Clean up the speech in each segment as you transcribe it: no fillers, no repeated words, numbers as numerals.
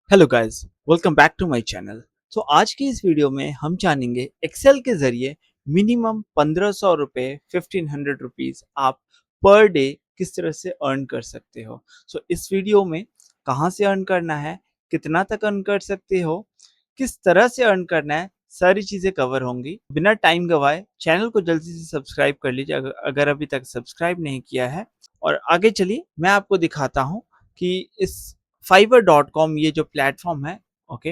Hello guys, welcome back to my channel. तो आज की इस वीडियो में हम जानेंगे एक्सेल के जरिए मिनिमम 1500 रुपये 1500 रुपीज आप पर डे किस तरह से अर्न कर सकते हो। सो इस वीडियो में कहाँ से अर्न करना है, कितना तक अर्न कर सकते हो, किस तरह से अर्न करना है, सारी चीज़ें कवर होंगी। बिना टाइम गवाए चैनल को जल्दी से सब्सक्राइब कर लीजिए अगर अभी तक सब्सक्राइब नहीं किया है। और आगे चलिए मैं आपको दिखाता हूँ कि इस fiverr.com ये जो प्लेटफॉर्म है, ओके,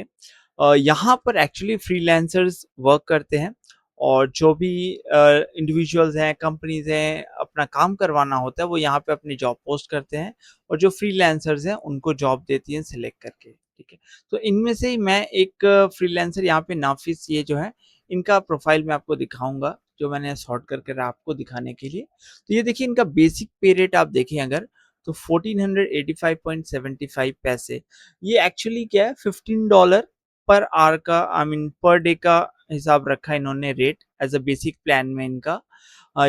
यहाँ पर एक्चुअली फ्रीलांसर्स वर्क करते हैं और जो भी इंडिविजुअल्स हैं, कंपनीज हैं, अपना काम करवाना होता है वो यहाँ पे अपनी जॉब पोस्ट करते हैं और जो फ्रीलांसर्स हैं उनको जॉब देती हैं सिलेक्ट करके। ठीक है, तो इनमें से ही मैं एक फ्रीलांसर यहाँ पे नाफिस ये जो है, इनका प्रोफाइल मैं आपको दिखाऊंगा जो मैंने सॉर्ट करके आपको दिखाने के लिए। तो ये देखिए इनका बेसिक पे रेट आप देखें अगर, तो 1485.75 पैसे। ये एक्चुअली क्या है, $15 पर आवर का, आई मीन पर डे का हिसाब रखा है इन्होंने rate as a basic plan में इनका।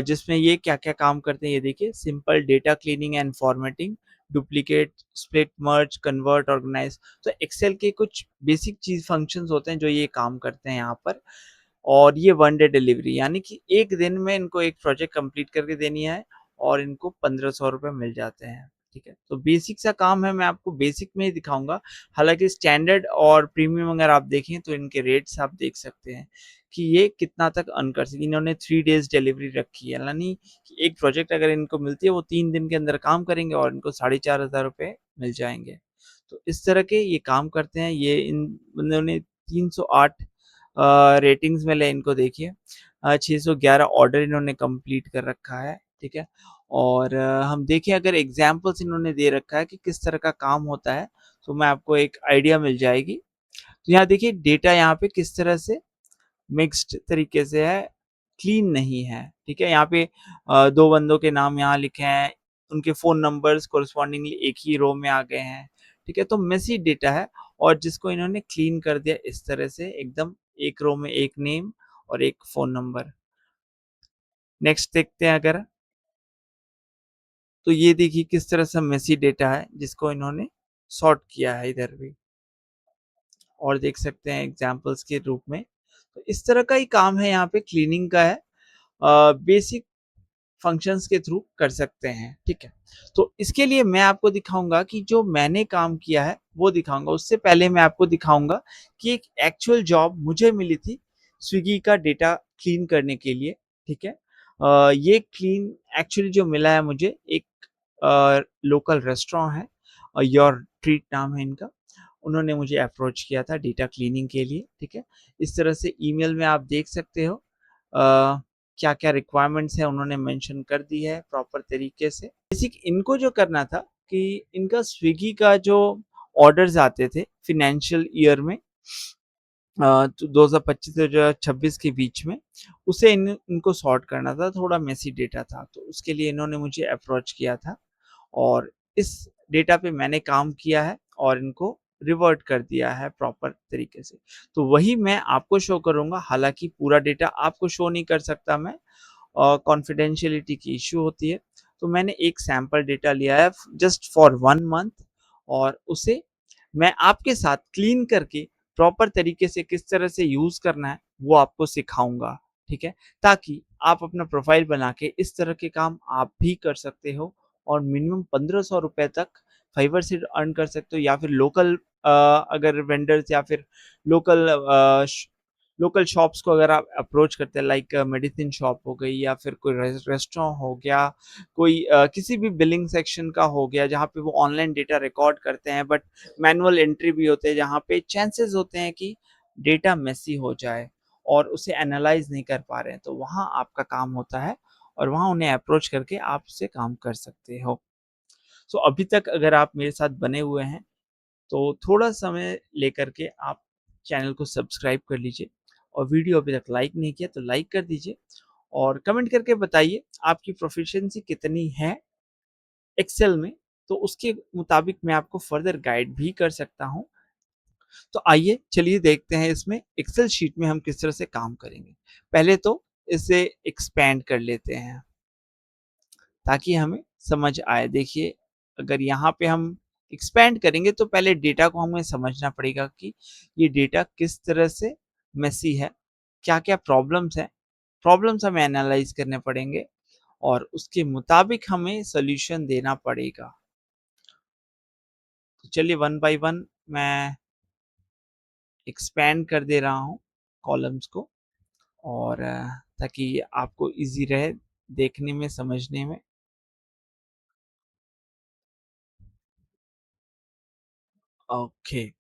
जिसमें ये क्या क्या काम करते हैं ये देखिए, simple data cleaning and formatting, duplicate, split, merge, convert, organise. तो एक्सेल के कुछ बेसिक चीज फंक्शंस होते हैं जो ये काम करते हैं यहाँ पर। और ये वन डे डिलीवरी, यानी कि एक दिन में इनको एक प्रोजेक्ट कंप्लीट करके देनी है और इनको 1500 रुपये मिल जाते हैं। ठीक है, तो बेसिक सा काम है, मैं आपको बेसिक में ही दिखाऊंगा। हालांकि स्टैंडर्ड और प्रीमियम अगर आप देखें तो इनके रेट्स आप देख सकते हैं कि ये कितना तक अर्न कर सके। इन्होंने 3 डेज डिलीवरी रखी है, यानी कि एक प्रोजेक्ट अगर इनको मिलती है वो 3 दिन के अंदर काम करेंगे और इनको 4500 रुपये मिल जाएंगे। तो इस तरह के ये काम करते हैं। ये इन इन्होंने 308 रेटिंग्स मिले इनको, देखिए 611 ऑर्डर इन्होंने कंप्लीट कर रखा है। ठीक है, और हम देखें अगर एग्जाम्पल्स इन्होंने दे रखा है कि किस तरह का काम होता है तो मैं आपको एक आइडिया मिल जाएगी। तो यहाँ देखिए डेटा यहाँ पे किस तरह से मिक्स्ड तरीके से है, क्लीन नहीं है। ठीक है, यहाँ पे दो बंदों के नाम यहाँ लिखे हैं, उनके फोन नंबर्स कोरस्पॉन्डिंगली एक ही रो में आ गए हैं। ठीक है, तो मेसी डेटा है और जिसको इन्होंने क्लीन कर दिया इस तरह से, एकदम एक रो में एक नेम और एक फोन नंबर। नेक्स्ट देखते हैं अगर, तो ये देखिए किस तरह से मेसी डेटा है जिसको इन्होंने सॉर्ट किया है इधर भी, और देख सकते हैं एग्जाम्पल्स के रूप में। तो इस तरह का ही काम है, यहाँ पे क्लीनिंग का है, बेसिक फंक्शंस के थ्रू कर सकते हैं। ठीक है, तो इसके लिए मैं आपको दिखाऊंगा कि जो मैंने काम किया है वो दिखाऊंगा। उससे पहले मैं आपको दिखाऊंगा कि एक एक्चुअल जॉब मुझे मिली थी स्विगी का डेटा क्लीन करने के लिए। ठीक है, ये क्लीन एक्चुअली जो मिला है मुझे, एक लोकल रेस्टोरेंट है और योर ट्रीट नाम है इनका, उन्होंने मुझे अप्रोच किया था डेटा क्लीनिंग के लिए। ठीक है, इस तरह से ईमेल में आप देख सकते हो क्या क्या रिक्वायरमेंट्स है उन्होंने मेंशन कर दी है प्रॉपर तरीके से। बेसिक इनको जो करना था कि इनका स्विगी का जो ऑर्डर्स आते थे फिनेंशियल ईयर में, तो 2025 से 2026 के बीच में, उसे इनको सॉर्ट करना था। थोड़ा मेसी डेटा था तो उसके लिए इन्होंने मुझे अप्रोच किया था और इस डेटा पे मैंने काम किया है और इनको रिवर्ट कर दिया है प्रॉपर तरीके से। तो वही मैं आपको शो करूंगा, हालांकि पूरा डेटा आपको शो नहीं कर सकता मैं, और कॉन्फिडेंशियलिटी की इश्यू होती है। तो मैंने एक सैंपल डेटा लिया है जस्ट फॉर 1 मंथ और उसे मैं आपके साथ क्लीन करके प्रॉपर तरीके से किस तरह से यूज करना है वो आपको सिखाऊंगा। ठीक है, ताकि आप अपना प्रोफाइल बना के इस तरह के काम आप भी कर सकते हो और मिनिमम 1500 रुपए तक फाइवर से अर्न कर सकते हो। या फिर लोकल अगर वेंडर्स या फिर लोकल लोकल शॉप्स को अगर आप अप्रोच करते हैं, लाइक मेडिसिन शॉप हो गई या फिर कोई रेस्टोरेंट हो गया, कोई किसी भी बिलिंग सेक्शन का हो गया जहाँ पे वो ऑनलाइन डेटा रिकॉर्ड करते हैं बट मैनुअल एंट्री भी होते हैं, जहाँ पे चांसेस होते हैं कि डेटा मेसी हो जाए और उसे एनालाइज नहीं कर पा रहे हैं, तो वहाँ आपका काम होता है और वहाँ उन्हें अप्रोच करके आप उससे काम कर सकते हो। सो अभी तक अगर आप मेरे साथ बने हुए हैं तो थोड़ा समय लेकर के आप चैनल को सब्सक्राइब कर लीजिए और वीडियो अभी तक लाइक नहीं किया तो लाइक कर दीजिए और कमेंट करके बताइए आपकी प्रोफिशिएंसी कितनी है एक्सेल में, तो उसके मुताबिक मैं आपको फर्दर गाइड भी कर सकता हूं। तो आइए चलिए देखते हैं इसमें एक्सेल शीट में हम किस तरह से काम करेंगे। पहले तो इसे एक्सपैंड कर लेते हैं ताकि हमें समझ आए। देखिए अगर यहाँ पे हम एक्सपैंड करेंगे तो पहले डेटा को हमें समझना पड़ेगा कि ये डेटा किस तरह से मेसी है, क्या-क्या प्रॉब्लम्स हैं, प्रॉब्लम्स हमें एनालाइज़ करने पड़ेंगे और उसके मुताबिक हमें सॉल्यूशन देना पड़ेगा। तो चलिए वन बाय वन मैं एक्सपैंड कर दे रहा हूँ कॉलम्स को और ताकि आपको ईज़ी रहे देखने में, समझने में। ओके,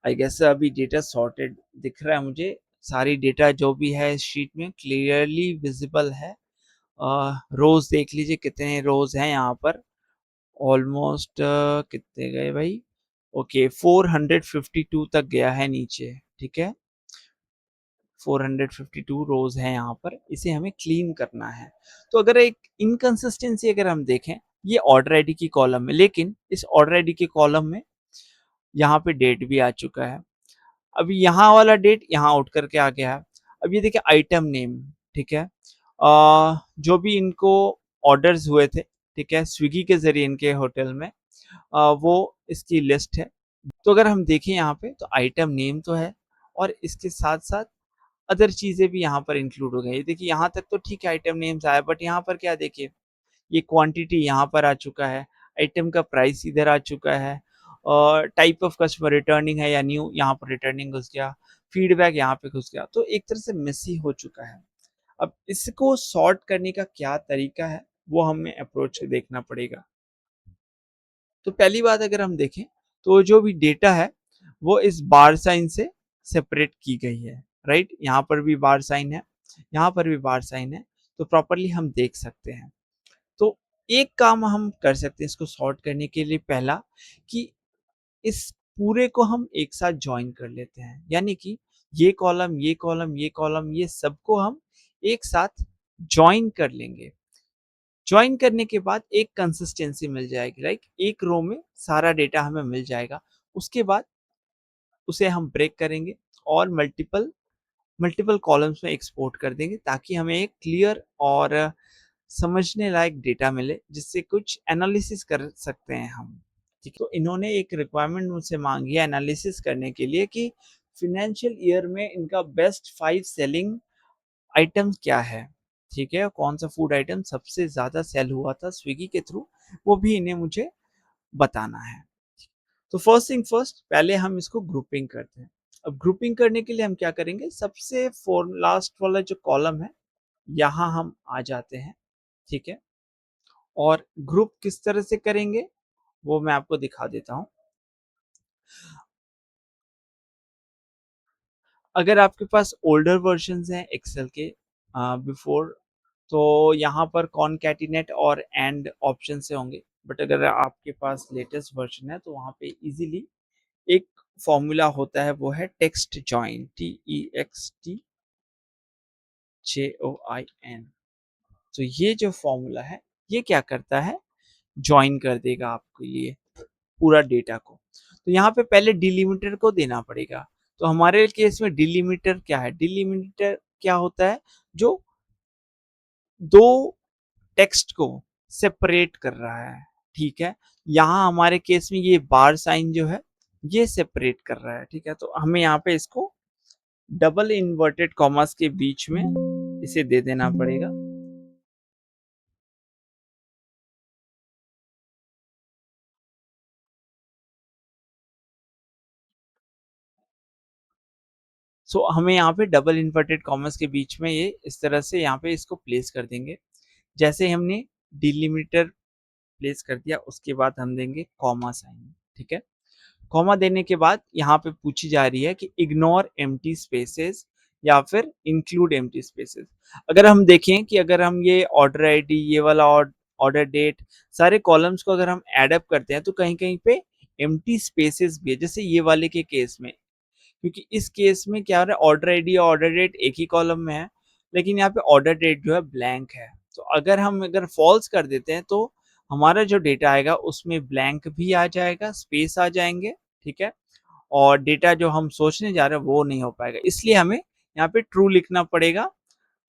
आई गेस अभी डेटा सॉर्टेड दिख रहा है मुझे। सारी डेटा जो भी है इस शीट में क्लियरली विजिबल है। रोज़ देख लीजिए कितने रोज़ हैं यहाँ पर। ऑलमोस्ट कितने गए भाई? ओके 452 तक गया है नीचे, ठीक है? 452 रोज़ हैं यहाँ पर, इसे हमें क्लीन करना है। तो अगर एक इनकंसिस्टेंसी अगर हम देखें, ये ऑर्डर आईडी की कॉलम है, लेकिन इस ऑर्डर आईडी के कॉलम में यहाँ पे डेट भी आ चुका है। अभी यहाँ वाला डेट यहाँ उठ करके आ गया है। अब ये देखिए आइटम नेम, ठीक है? जो भी इनको ऑर्डर्स हुए थे, ठीक है? स्विगी के ज़रिए इनके होटल में वो इसकी लिस्ट है। तो अगर हम देखें यहाँ पे तो आइटम नेम तो है और इसके साथ-साथ अदर चीज़ें भी यहाँ पर इंक्लूड हो गई हैं। देखिए यहाँ तक तो ठीक है आइटम नेम्स आया बट यहाँ पर क्या देखिए, ये क्वांटिटी यहाँ पर आ चुका है, आइटम का प्राइस इधर आ चुका है और टाइप ऑफ कस्टमर रिटर्निंग है या न्यू, यहाँ पर रिटर्निंग घुस गया, फीडबैक यहाँ पे घुस गया। तो एक तरह से मेसी हो चुका है। अब इसको सॉर्ट करने का क्या तरीका है, वो हमें अप्रोच देखना पड़ेगा। तो पहली बात अगर हम देखें तो जो भी डेटा है वो इस बार साइन से सेपरेट की गई है, राइट? यहाँ पर भी बार साइन है, यहाँ पर भी बार साइन है, तो प्रॉपरली हम देख सकते हैं। तो एक काम हम कर सकते हैं इसको सॉर्ट करने के लिए, पहला कि इस पूरे को हम एक साथ जॉइन कर लेते हैं, यानी कि ये कॉलम, ये कॉलम, ये कॉलम, ये सबको हम एक साथ जॉइन कर लेंगे। जॉइन करने के बाद एक कंसिस्टेंसी मिल जाएगी, लाइक एक रो में सारा डेटा हमें मिल जाएगा। उसके बाद उसे हम ब्रेक करेंगे और मल्टीपल मल्टीपल कॉलम्स में एक्सपोर्ट कर देंगे ताकि हमें एक क्लियर और समझने लायक डेटा मिले जिससे कुछ एनालिसिस कर सकते हैं हम। ठीक है, तो इन्होंने एक रिक्वायरमेंट मुझसे मांगी है एनालिसिस करने के लिए कि फिनेंशियल ईयर में इनका बेस्ट 5 सेलिंग आइटम्स क्या है, ठीक है? कौन सा फूड आइटम सबसे ज़्यादा सेल हुआ था स्विगी के थ्रू, वो भी इन्हें मुझे बताना है। तो फर्स्ट थिंग फर्स्ट, पहले हम इसको ग्रुपिंग करते हैं। अब ग्रुपिंग करने के लिए हम क्या करेंगे, सबसे फोर लास्ट वाला जो कॉलम है, यहाँ हम आ जाते हैं, ठीक है? और ग्रुप किस तरह से करेंगे, वो मैं आपको दिखा देता हूँ। अगर आपके पास ओल्डर वर्जन्स हैं एक्सेल के बिफोर, तो यहाँ पर कॉनकैटिनेट और एंड ऑप्शन से होंगे, बट अगर आपके पास लेटेस्ट वर्जन है तो वहाँ पे इजीली एक फॉर्मूला होता है, वो है टेक्स्ट जॉइन, TEXTJOIN। तो ये जो फॉर्मूला है ये क्या करता है, जॉइन कर देगा आपको ये पूरा डेटा को। तो यहाँ पे पहले डिलिमिटर को देना पड़ेगा। तो हमारे केस में डिलिमिटर क्या है, डिलिमिटर क्या होता है, जो दो टेक्स्ट को सेपरेट कर रहा है, ठीक है? यहाँ हमारे केस में ये बार साइन जो है ये सेपरेट कर रहा है, ठीक है? तो हमें यहाँ पे इसको डबल इन्वर्टेड कॉमास के बीच में इसे दे देना पड़ेगा। सो हमें यहाँ पे डबल इन्वर्टेड कॉमास के बीच में ये इस तरह से यहाँ पे इसको प्लेस कर देंगे। जैसे हमने डिलिमिटर प्लेस कर दिया उसके बाद हम देंगे कॉमा साइन, ठीक है? कॉमा देने के बाद यहाँ पे पूछी जा रही है कि इग्नोर एम्प्टी स्पेसेस या फिर इंक्लूड एम्प्टी स्पेसेस। अगर हम देखें कि अगर हम ये ऑर्डर आईडी, ये वाला ऑर्डर डेट, सारे कॉलम्स को अगर हम एड अप करते हैं तो कहीं-कहीं पे एम्प्टी स्पेसेस भी है, जैसे ये वाले के केस में। क्योंकि इस केस में क्या हो रहा है, ऑर्डर आईडी और ऑर्डर डेट एक ही कॉलम में है, लेकिन यहाँ पे ऑर्डर डेट जो है ब्लैंक है। तो अगर हम फॉल्स कर देते हैं तो हमारा जो डेटा आएगा उसमें ब्लैंक भी आ जाएगा, स्पेस आ जाएंगे, ठीक है? और डेटा जो हम सोचने जा रहे हैं वो नहीं हो पाएगा, इसलिए हमें यहाँ पे ट्रू लिखना पड़ेगा।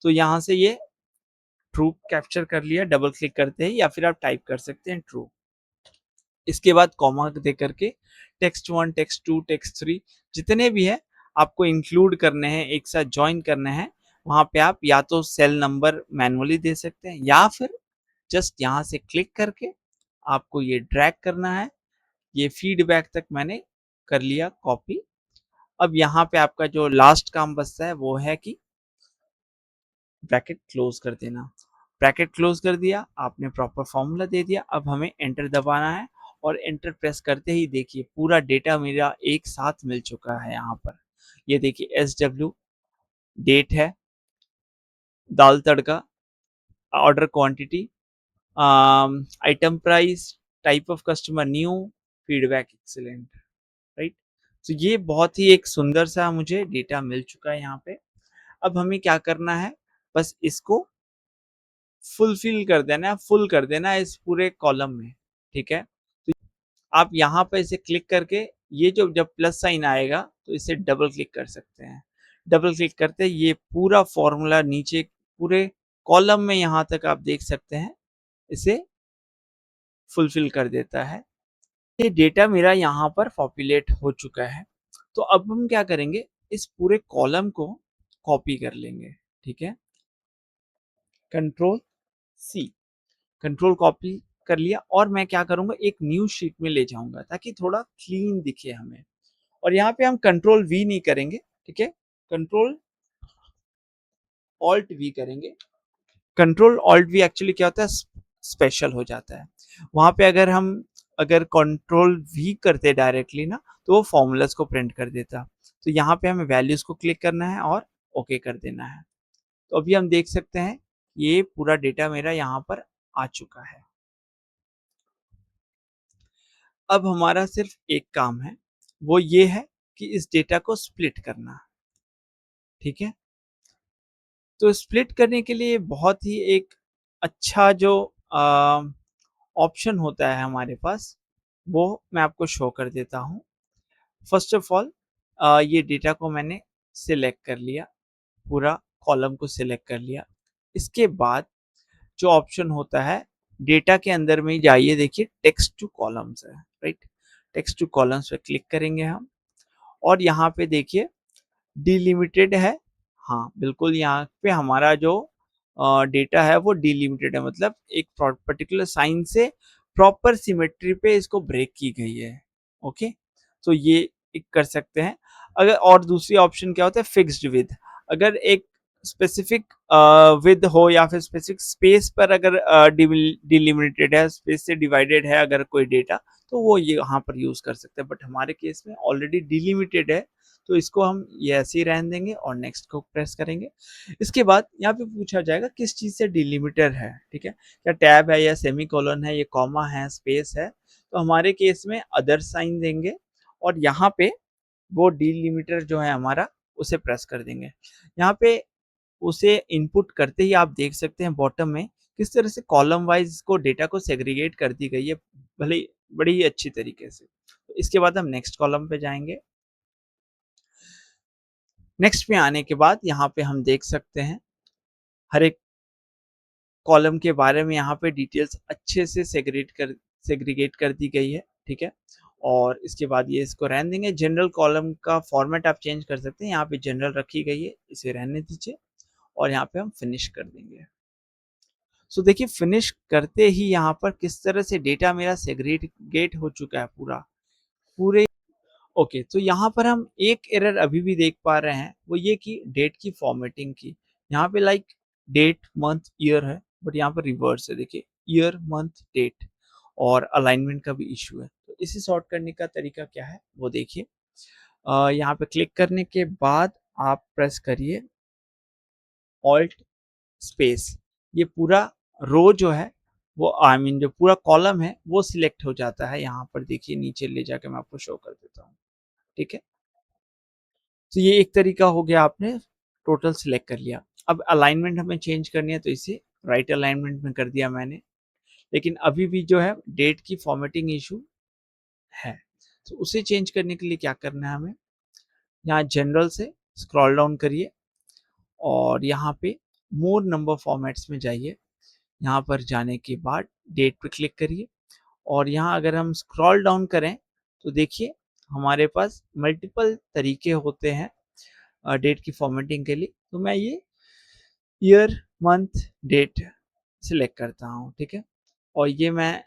तो यहाँ से ये ट्रू कैप्चर कर लिया डबल क्लिक करते ही, या फिर आप टाइप कर सकते हैं ट्रू। इसके बाद कॉमा दे करके टेक्स्ट 1, टेक्स्ट 2, टेक्स्ट 3 जितने भी है आपको इंक्लूड करने हैं, एक साथ ज्वाइन करने हैं। वहां पे आप या तो सेल नंबर मैनुअली दे सकते हैं या फिर जस्ट यहाँ से क्लिक करके आपको ये ड्रैग करना है। ये फीडबैक तक मैंने कर लिया कॉपी। अब यहाँ पे आपका जो लास्ट काम बचता है वो है कि ब्रैकेट क्लोज कर देना। ब्रैकेट क्लोज कर दिया, आपने प्रॉपर फॉर्मूला दे दिया। अब हमें एंटर दबाना है और एंटर प्रेस करते ही देखिए पूरा डेटा मेरा एक साथ मिल चुका है। यहाँ पर ये देखिए SW डेट है, dal tadka, order quantity, item price, type of customer new, feedback excellent, right. तो ये बहुत ही एक सुंदर सा मुझे डेटा मिल चुका है यहाँ पे। अब हमें क्या करना है, बस इसको फुलफिल कर देना है, फुल कर देना है इस पूरे कॉलम में, ठीक है। तो आप यहाँ पे इसे क्लिक करके ये जो जब प्लस साइन आएगा तो इसे डबल क्लिक कर सकते हैं। डबल क्लिक करते ये पूरा फॉर्मूला नीचे पूरे कॉलम में यहाँ तक आप देख सकते हैं इसे फुलफिल कर देता है। ये डेटा मेरा यहाँ पर पॉपुलेट हो चुका है। तो अब हम क्या करेंगे, इस पूरे कॉलम को कॉपी कर लेंगे, ठीक है। कंट्रोल C, कंट्रोल कॉपी कर लिया और मैं क्या करूंगा एक न्यू शीट में ले जाऊंगा ताकि थोड़ा क्लीन दिखे हमें। और यहाँ पे हम कंट्रोल V नहीं करेंगे, ठीक है, कंट्रोल ऑल्ट V करेंगे। कंट्रोल ऑल्ट V एक्चुअली क्या होता है, स्पेशल हो जाता है। वहां पे अगर कंट्रोल V करते डायरेक्टली ना तो वो फॉर्मूलाज को प्रिंट कर देता। तो यहाँ पे हमें वैल्यूज को क्लिक करना है और ओके कर देना है। तो अभी हम देख सकते हैं ये पूरा डेटा मेरा यहाँ पर आ चुका है। अब हमारा सिर्फ एक काम है, वो ये है कि इस डेटा को स्प्लिट करना, ठीक है। तो स्प्लिट करने के लिए बहुत ही एक अच्छा जो ऑप्शन होता है हमारे पास वो मैं आपको शो कर देता हूँ। फर्स्ट ऑफ ऑल ये डेटा को मैंने सिलेक्ट कर लिया, पूरा कॉलम को सिलेक्ट कर लिया। इसके बाद जो ऑप्शन होता है डेटा के अंदर में जाइए, देखिए टेक्स्ट टू कॉलम्स है, राइट। टेक्स्ट टू कॉलम्स पे क्लिक करेंगे हम और यहाँ पे देखिए डिलिमिटेड है। हाँ बिल्कुल, यहाँ पे हमारा जो डेटा है वो डिलिमिटेड है, मतलब एक पर्टिकुलर साइन से प्रॉपर सिमेट्री पे इसको ब्रेक की गई है। ओके, तो ये एक कर सकते हैं। अगर और दूसरी ऑप्शन क्या होता है, फिक्स्ड विद। अगर एक स्पेसिफिक विद हो या फिर स्पेसिफिक स्पेस पर अगर डिलिमिटेड है, स्पेस से डिवाइडेड है अगर कोई डेटा, तो वो ये यहाँ पर यूज कर सकते हैं। बट हमारे केस में ऑलरेडी डिलिमिटेड है तो इसको हम ये ऐसे ही रहने देंगे और नेक्स्ट को प्रेस करेंगे। इसके बाद यहाँ पे पूछा जाएगा किस चीज से डिलिमिटर है, ठीक है, क्या टैब है या सेमीकोलन है, ये कॉमा है, स्पेस है। तो हमारे केस में अदर साइन देंगे और यहाँ पे वो डिलिमिटर जो है हमारा उसे प्रेस कर देंगे। यहाँ पे उसे इनपुट करते ही आप देख सकते हैं बॉटम में किस तरह से कॉलम वाइज को डेटा को सेग्रीगेट कर दी गई है, भले बड़ी ही अच्छी तरीके से। तो इसके बाद हम नेक्स्ट कॉलम पे जाएंगे। नेक्स्ट पे आने के बाद यहाँ पे हम देख सकते हैं हर एक कॉलम के बारे में यहाँ पे डिटेल्स अच्छे से सेग्रीगेट कर दी गई है, ठीक है। और इसके बाद ये इसको रहने देंगे। जनरल कॉलम का फॉर्मेट आप चेंज कर सकते हैं, यहाँ पे जनरल रखी गई है, इसे रहने दीजिए और यहाँ पे हम फिनिश कर देंगे। सो देखिए फिनिश करते ही यहाँ पर किस तरह से डेटा मेरा सेग्रीगेट हो चुका है पूरे। ओके, तो यहाँ पर हम एक एरर अभी भी देख पा रहे हैं, वो ये कि डेट की फॉर्मेटिंग की। यहाँ पे लाइक डेट मंथ ईयर है बट यहाँ पर रिवर्स है, देखिए ईयर मंथ डेट, और अलाइनमेंट का भी इशू है। तो इसे सॉर्ट करने का तरीका क्या है वो देखिए। यहाँ पे क्लिक करने के बाद आप प्रेस करिए ऑल्ट स्पेस, ये पूरा रो जो है वो जो पूरा कॉलम है वो सिलेक्ट हो जाता है। यहाँ पर देखिए नीचे ले जाके मैं आपको शो कर देता हूँ, ठीक है। तो ये एक तरीका हो गया, आपने टोटल सिलेक्ट कर लिया। अब अलाइनमेंट हमें चेंज करनी है तो इसे राइट अलाइनमेंट में कर दिया मैंने, लेकिन अभी भी जो है डेट की फॉर्मेटिंग इशू है। तो उसे चेंज करने के लिए क्या करना है हमें, यहाँ जनरल से स्क्रॉल डाउन करिए और यहाँ पे मोर नंबर फॉर्मेट्स में जाइए। यहाँ पर जाने के बाद डेट पे क्लिक करिए और यहाँ अगर हम स्क्रॉल डाउन करें तो देखिए हमारे पास मल्टीपल तरीके होते हैं डेट की फॉर्मेटिंग के लिए। तो मैं ये ईयर मंथ डेट सिलेक्ट करता हूँ, ठीक है, और ये मैं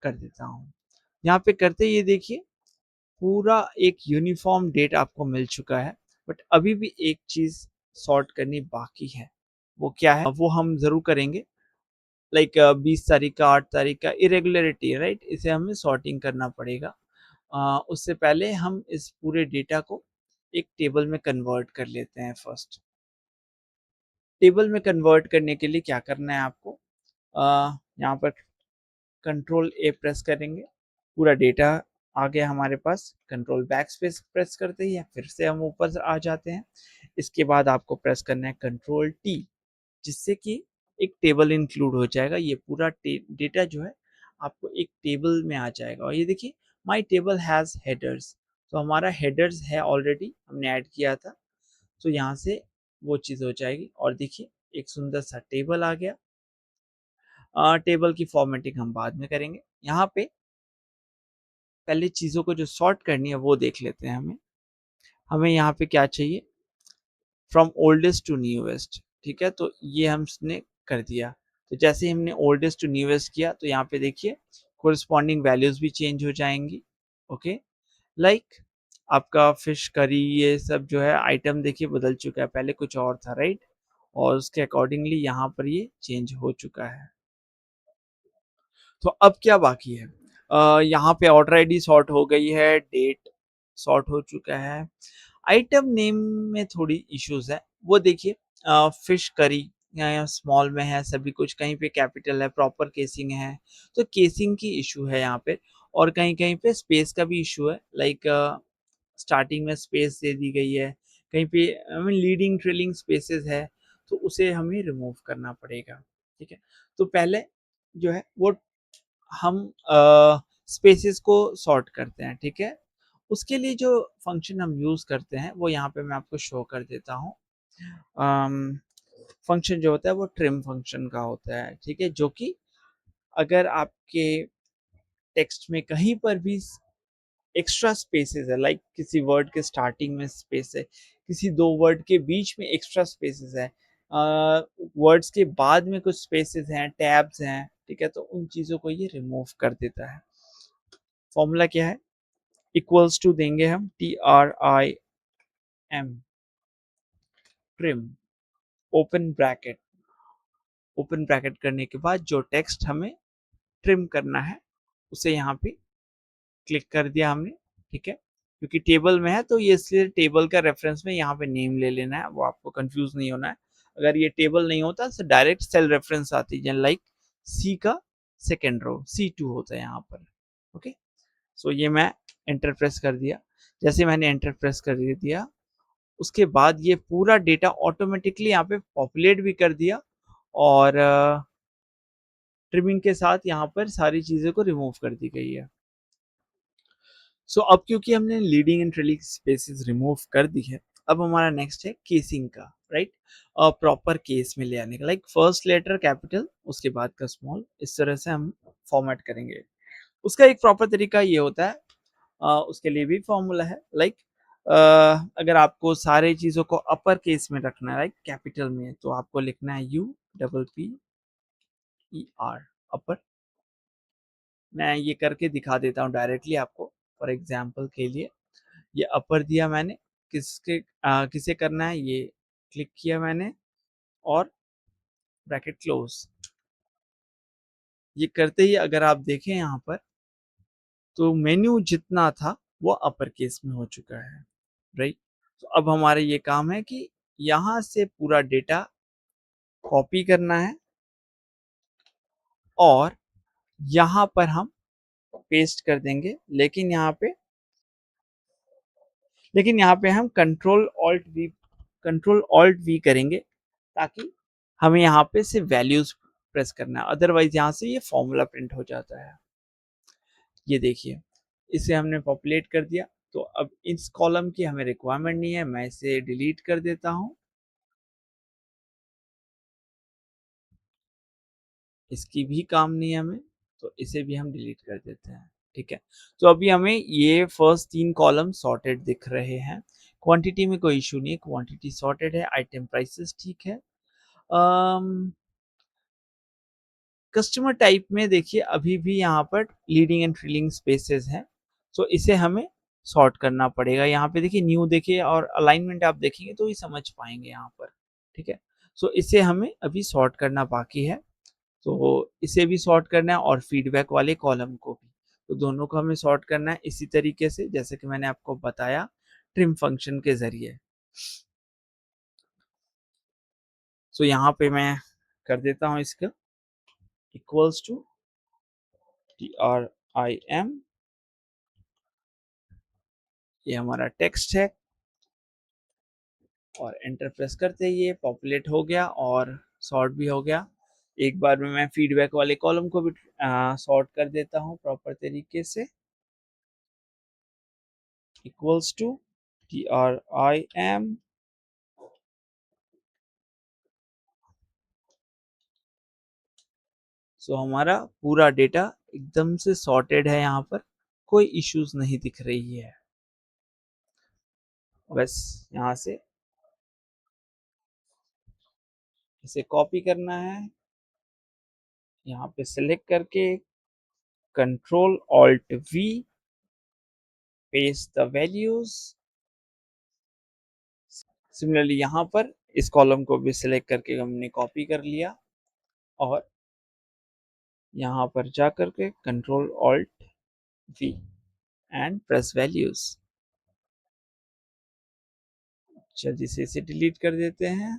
कर देता हूँ। यहाँ पे करते ये देखिए पूरा एक यूनिफॉर्म डेट आपको मिल चुका है, बट अभी भी एक चीज सॉर्ट करनी बाकी है। वो क्या है वो हम जरूर करेंगे। लाइक 20 तारीख का 8 तारीख का इरेगुलरिटी है, राइट, इसे हमें सॉर्टिंग करना पड़ेगा। उससे पहले हम इस पूरे डेटा को एक टेबल में कन्वर्ट कर लेते हैं। फर्स्ट टेबल में कन्वर्ट करने के लिए क्या करना है आपको, यहाँ पर कंट्रोल ए प्रेस करेंगे, पूरा डेटा आ गया हमारे पास। कंट्रोल बैक स्पेस प्रेस करते ही फिर से हम ऊपर से आ जाते हैं। इसके बाद आपको प्रेस करना है कंट्रोल टी, जिससे कि एक टेबल इंक्लूड हो जाएगा। ये पूरा डेटा जो है आपको एक टेबल में आ जाएगा। और ये देखिए माय टेबल हैज हेडर्स, तो हमारा हेडर्स है ऑलरेडी, हमने ऐड किया था, तो यहाँ से वो चीज़ हो जाएगी। और देखिए एक सुंदर सा टेबल आ गया। टेबल की फॉर्मेटिंग हम बाद में करेंगे। यहाँ पे पहले चीज़ों को जो सॉर्ट करनी है वो देख लेते हैं। हमें हमें यहाँ पे क्या चाहिए, फ्रॉम ओल्डेस्ट टू न्यूएस्ट, ठीक है, तो ये हमने कर दिया। तो जैसे ही हमने ओल्डेस्ट टू न्यूएस्ट किया तो यहाँ पे देखिए कोरिस्पॉन्डिंग वैल्यूज भी चेंज हो जाएंगी। ओके, लाइक आपका फिश करी ये सब जो है आइटम देखिए बदल चुका है, पहले कुछ और था, राइट, और उसके अकॉर्डिंगली यहाँ पर ये चेंज हो चुका है। तो अब क्या बाकी है, यहाँ पे ऑर्डर आईडी सॉर्ट हो गई है, डेट सॉर्ट हो चुका है। आइटम नेम में थोड़ी इश्यूज है, वो देखिए फिश करी यहाँ स्मॉल में है सभी कुछ, कहीं पे कैपिटल है, प्रॉपर केसिंग है, तो केसिंग की इशू है यहाँ पे। और कहीं कहीं पे स्पेस का भी इशू है, लाइक स्टार्टिंग में स्पेस दे दी गई है, कहीं पे लीडिंग ट्रेलिंग स्पेसेस है, तो उसे हमें रिमूव करना पड़ेगा। ठीक है, तो पहले जो है वो हम स्पेसेस को सॉर्ट करते हैं। ठीक है, उसके लिए जो फंक्शन हम यूज करते हैं वो यहाँ पे मैं आपको शो कर देता हूँ। फंक्शन जो होता है वो ट्रिम फंक्शन का होता है, ठीक है, जो कि अगर आपके टेक्स्ट में कहीं पर भी एक्स्ट्रा स्पेसेस है, लाइक किसी वर्ड के स्टार्टिंग में स्पेस है, किसी दो वर्ड के बीच में एक्स्ट्रा स्पेसेस है, वर्ड्स के बाद में कुछ स्पेसेस हैं, टैब्स हैं, ठीक है, तो उन चीजों को ये रिमूव कर देता है। फॉर्मूला क्या है, इक्वल्स टू देंगे हम TRIM trim, open bracket, open bracket करने के बाद जो टेक्स्ट हमें ट्रिम करना है उसे यहाँ पे क्लिक कर दिया हमने। ठीक है, क्योंकि टेबल में है तो ये इसलिए टेबल का रेफरेंस में यहाँ पे नेम ले लेना है, वो आपको कंफ्यूज नहीं होना है। अगर ये टेबल नहीं होता तो डायरेक्ट सेल रेफरेंस आती है, लाइक सी का सेकेंड रो C2 होता है यहाँ पर। ओके, सो ये मैं एंटर प्रेस कर दिया। जैसे मैंने एंटर प्रेस कर दिया उसके बाद ये पूरा डेटा ऑटोमेटिकली यहाँ पे पॉपुलेट भी कर दिया, और ट्रिमिंग के साथ यहाँ पर सारी चीज़ों को रिमूव कर दी गई है। सो अब क्योंकि हमने leading and trailing spaces remove कर दी है, अब हमारा नेक्स्ट है केसिंग का, राइट, प्रॉपर केस में ले आने का, लाइक फर्स्ट लेटर कैपिटल उसके बाद का स्मॉल, इस तरह से हम फॉर्मेट करेंगे। उसका एक प्रॉपर तरीका ये होता है, उसके लिए भी फॉर्मूला है, लाइक अगर आपको सारे चीज़ों को अपर केस में रखना है, लाइक कैपिटल में, तो आपको लिखना है UPPER अपर। मैं ये करके दिखा देता हूँ डायरेक्टली आपको फॉर एग्जाम्पल के लिए। ये अपर दिया मैंने, किसे करना है ये क्लिक किया मैंने, और ब्रैकेट क्लोज। ये करते ही अगर आप देखें यहाँ पर तो मेन्यू जितना था वो अपर केस में हो चुका है, राइट। तो अब हमारे ये काम है कि यहाँ से पूरा डेटा कॉपी करना है और यहाँ पर हम पेस्ट कर देंगे, लेकिन यहाँ पे हम कंट्रोल ऑल्ट वी करेंगे, ताकि हमें यहाँ पे सिर्फ वैल्यूज प्रेस करना है, अदरवाइज यहाँ से ये फॉर्मूला प्रिंट हो जाता है। ये देखिए इसे हमने पॉपुलेट कर दिया, तो अब इस कॉलम की हमें रिक्वायरमेंट नहीं है, मैं इसे डिलीट कर देता हूँ। इसकी भी काम नहीं है हमें, तो इसे भी हम डिलीट कर देते हैं, ठीक है। तो अभी हमें ये फर्स्ट 3 कॉलम सॉर्टेड दिख रहे हैं। क्वांटिटी में कोई इशू नहीं है, क्वांटिटी सॉर्टेड है, आइटम प्राइसेस ठीक है। कस्टमर टाइप में देखिए अभी भी यहाँ पर लीडिंग एंड ट्रेलिंग स्पेसेस हैं, तो इसे हमें सॉर्ट करना पड़ेगा। यहाँ पे देखिए न्यू देखिए और अलाइनमेंट आप देखेंगे तो ही समझ पाएंगे यहाँ पर, ठीक है। सो इसे हमें अभी सॉर्ट करना बाकी है, तो इसे भी सॉर्ट करना है और फीडबैक वाले कॉलम को भी, तो दोनों को हमें सॉर्ट करना है इसी तरीके से जैसे कि मैंने आपको बताया ट्रिम फंक्शन के जरिए। सो यहाँ पे मैं कर देता हूँ इसका इक्वल्स टू trim, ये हमारा टेक्स्ट है और एंटर प्रेस करते ही ये पॉपुलेट हो गया और सॉर्ट भी हो गया। एक बार में मैं फीडबैक वाले कॉलम को भी सॉर्ट कर देता हूँ प्रॉपर तरीके से, इक्वल्स टू trim, सो हमारा पूरा डेटा एकदम से सॉर्टेड है, यहाँ पर कोई इश्यूज नहीं दिख रही है। बस यहाँ से इसे कॉपी करना है, यहाँ पे सिलेक्ट करके control alt we, paste the values. Similarly यहाँ पर इस कॉलम को भी सिलेक्ट करके हमने कॉपी कर लिया और यहाँ पर जा करके control alt we and press values. जल्दी से इसे डिलीट कर देते हैं।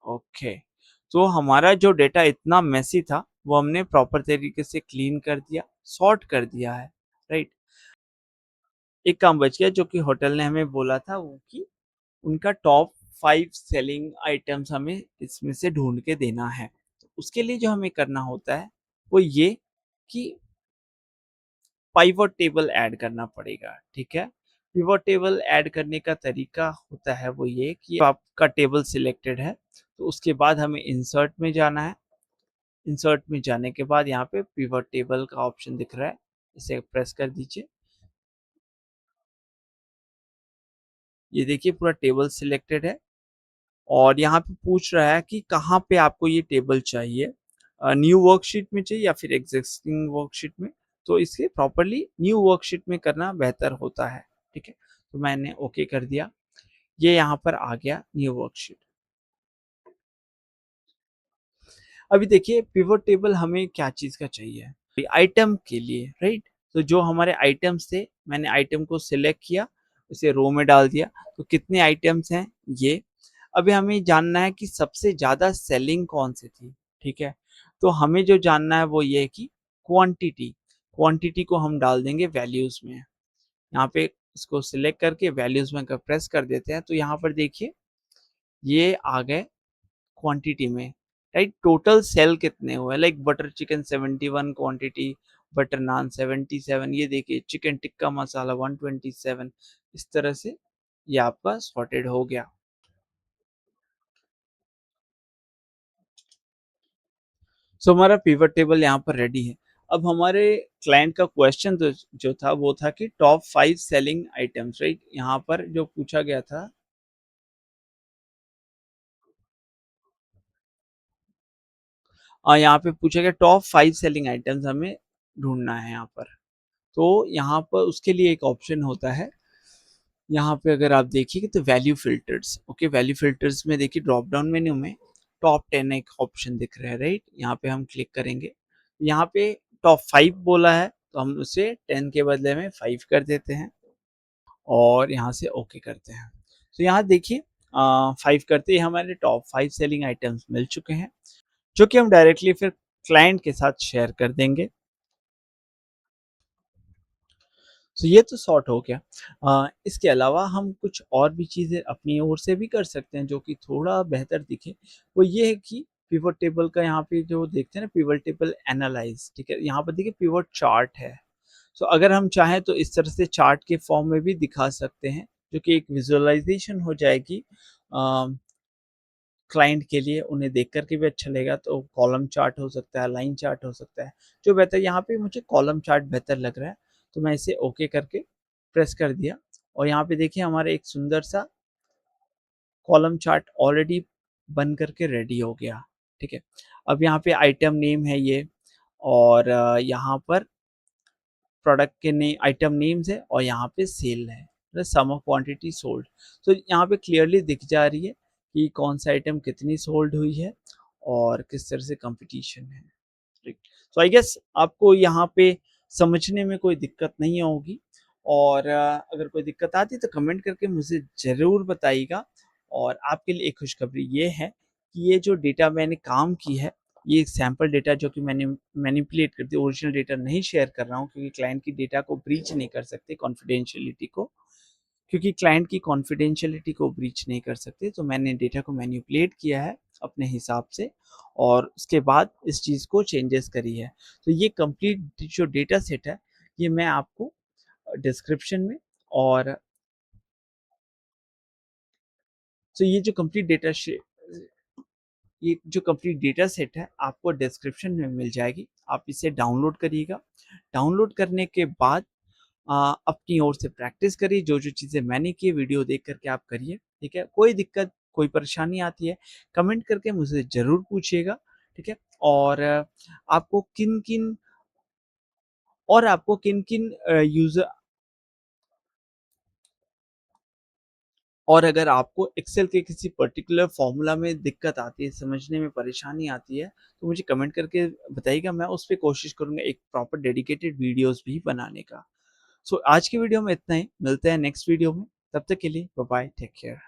ओके, तो हमारा जो डेटा इतना मेसी था वो हमने प्रॉपर तरीके से क्लीन कर दिया, सॉर्ट कर दिया है, राइट। एक काम बच गया जो कि होटल ने हमें बोला था, वो कि उनका टॉप 5 सेलिंग आइटम्स हमें इसमें से ढूंढ के देना है। तो उसके लिए जो हमें करना होता है वो ये कि पाइवट टेबल ऐड करना पड़ेगा, ठीक है। पिवट टेबल ऐड करने का तरीका होता है वो ये कि आपका टेबल सिलेक्टेड है तो उसके बाद हमें इंसर्ट में जाना है। इंसर्ट में जाने के बाद यहाँ पे पिवट टेबल का ऑप्शन दिख रहा है, इसे प्रेस कर दीजिए। ये देखिए पूरा टेबल सिलेक्टेड है और यहाँ पे पूछ रहा है कि कहाँ पे आपको ये टेबल चाहिए, न्यू वर्कशीट में चाहिए या फिर एग्जिस्टिंग वर्कशीट में। तो इसे प्रॉपरली न्यू वर्कशीट में करना बेहतर होता है, ठीक है। तो मैंने ओके कर दिया, ये यहाँ पर आ गया न्यू वर्कशीट। अभी देखिए पिवट टेबल हमें क्या चीज का चाहिए, आइटम के लिए, राइट। तो जो हमारे आइटम्स थे मैंने आइटम को सिलेक्ट किया, उसे रो में डाल दिया। तो कितने आइटम्स हैं ये, अभी हमें जानना है कि सबसे ज्यादा सेलिंग कौन सी थी, ठीक है। तो हमें जो जानना है वो ये है कि क्वांटिटी, क्वांटिटी को हम डाल देंगे वैल्यूज में। यहाँ पे इसको सिलेक्ट करके वैल्यूज में प्रेस कर देते हैं तो यहाँ पर देखिए ये आ गए क्वांटिटी में, राइट। टोटल सेल कितने हुए, like butter chicken 71 quantity, butter naan 77, ये देखिए चिकन टिक्का मसाला 127। इस तरह से ये आपका सॉर्टेड हो गया। सो हमारा पिवट टेबल यहाँ पर रेडी है। अब हमारे क्लाइंट का क्वेश्चन तो जो था वो था कि टॉप 5 सेलिंग आइटम्स, राइट। यहाँ पर जो पूछा गया था, यहाँ पे पूछा गया टॉप 5 सेलिंग आइटम्स हमें ढूंढना है यहाँ पर। तो यहाँ पर उसके लिए एक ऑप्शन होता है, यहाँ पे अगर आप देखिए तो value filters, okay. Value filters में देखिए ड्रॉप डाउन मेन्यू में टॉप 10 एक ऑप्शन दिख रहा है, राइट। यहाँ पे हम क्लिक करेंगे, यहाँ पे टॉप 5 बोला है तो हम उसे 10 के बदले में 5 कर देते हैं और यहाँ से ओके करते हैं। तो यहाँ देखिए 5 करते ही हमारे टॉप 5 सेलिंग आइटम्स मिल चुके हैं, जो कि हम डायरेक्टली फिर क्लाइंट के साथ शेयर कर देंगे। तो ये तो सॉर्ट हो गया। इसके अलावा हम कुछ और भी चीज़ें अपनी ओर से भी कर सकते हैं जो कि थोड़ा बेहतर दिखे। वो ये है कि पिवट टेबल का यहाँ पे जो देखते हैं ना पिवट टेबल एनालाइज, ठीक है। यहाँ पर देखिए पिवट चार्ट है। तो अगर हम चाहें तो इस तरह से चार्ट के फॉर्म में भी दिखा सकते हैं, जो कि एक विजुअलाइजेशन हो जाएगी क्लाइंट के लिए उन्हें देख कर के भी अच्छा लगेगा, तो कॉलम चार्ट हो सकता है, लाइन चार्ट हो सकता है, जो बेहतर यहाँ पे मुझे कॉलम चार्ट बेहतर लग रहा है, तो मैं इसे ओके करके प्रेस कर दिया और यहाँ पे देखिए हमारा एक सुंदर सा कॉलम चार्ट ऑलरेडी बन करके रेडी हो गया। ठीक है, अब यहाँ पे आइटम नेम है ये और यहाँ पर प्रोडक्ट के ने आइटम नेम्स है और यहाँ पे सेल है, मतलब सम ऑफ क्वांटिटी सोल्ड। तो यहाँ पे क्लियरली दिख जा रही है कि कौन सा आइटम कितनी सोल्ड हुई है और किस तरह से कंपटीशन है। ठीक, तो आई गेस आपको यहाँ पे समझने में कोई दिक्कत नहीं होगी और अगर कोई दिक्कत आती है तो कमेंट करके मुझे ज़रूर बताइएगा। और आपके लिए एक खुशखबरी ये है कि ये जो डेटा मैंने काम की है, ये एक सैंपल डेटा जो कि मैंने मैनिपुलेट कर दिया, ओरिजिनल डेटा नहीं शेयर कर रहा हूँ क्योंकि क्लाइंट की डेटा को ब्रीच नहीं कर सकते, कॉन्फिडेंशियलिटी को, क्योंकि क्लाइंट की कॉन्फिडेंशियलिटी को ब्रीच नहीं कर सकते, तो मैंने डेटा को मैनिपुलेट किया है अपने हिसाब से और उसके बाद इस चीज़ को चेंजेस करी है। तो ये कंप्लीट जो डेटा सेट है, ये मैं आपको डिस्क्रिप्शन में और तो ये जो कंप्लीट डेटा सेट है आपको डिस्क्रिप्शन में मिल जाएगी, आप इसे डाउनलोड करिएगा। डाउनलोड करने के बाद अपनी ओर से प्रैक्टिस करिए, जो-जो चीज़ें मैंने की वीडियो देख कर के आप करिए, ठीक है? कोई दिक्कत, कोई परेशानी आती है, कमेंट करके मुझे ज़रूर पूछिएगा, ठीक है? और आपको किन-किन आपको किन-किन यूज़र और अगर आपको एक्सेल के किसी पर्टिकुलर फॉर्मूला में दिक्कत आती है, समझने में परेशानी आती है, तो मुझे कमेंट करके बताइएगा, मैं उस पे कोशिश करूँगा एक प्रॉपर डेडिकेटेड वीडियोज़ भी बनाने का। सो आज की वीडियो में इतना ही, मिलते हैं नेक्स्ट वीडियो में, तब तक के लिए बाय बाय, टेक केयर।